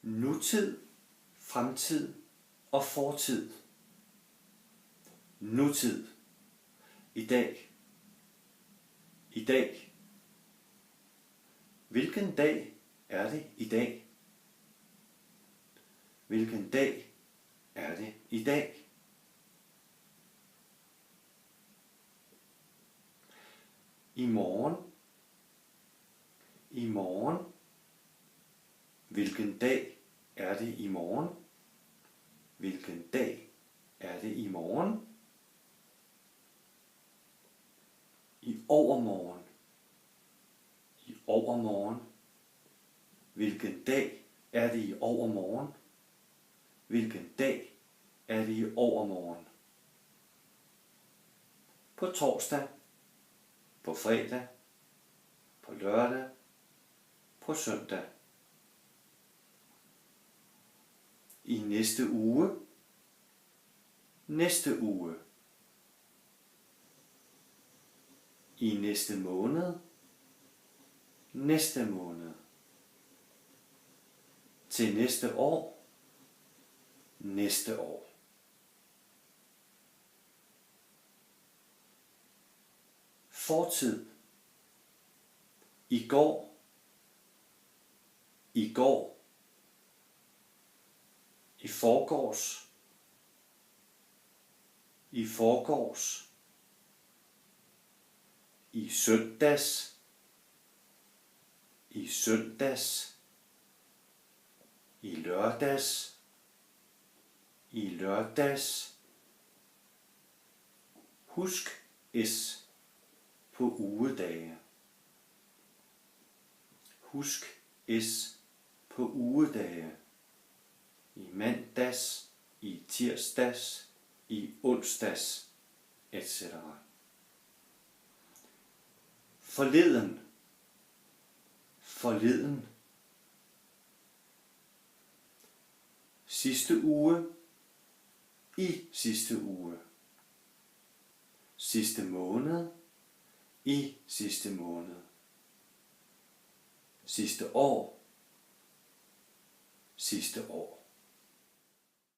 nutid, fremtid og fortid. Nutid. I dag. I dag. Hvilken dag er det i dag? Hvilken dag er det i dag? I morgen. I morgen. Hvilken dag er det i morgen? Hvilken dag er det i morgen? I overmorgen. I overmorgen. Hvilken dag er det i overmorgen? Hvilken dag er det i overmorgen? På torsdag. På fredag. På lørdag. På søndag. I næste uge. Næste uge. I næste måned. Næste måned. Til næste år. Næste år. Fortid. I går. I går. I forgårs. I forgårs. I søndags. I søndags. I lørdags. I lørdags. Husk S på ugedage. Husk S på ugedage. I mandags, i tirsdags, i onsdags, etc. Forleden. Forleden. Sidste uge. I sidste uge. Sidste måned. I sidste måned. Sidste år. Sidste år.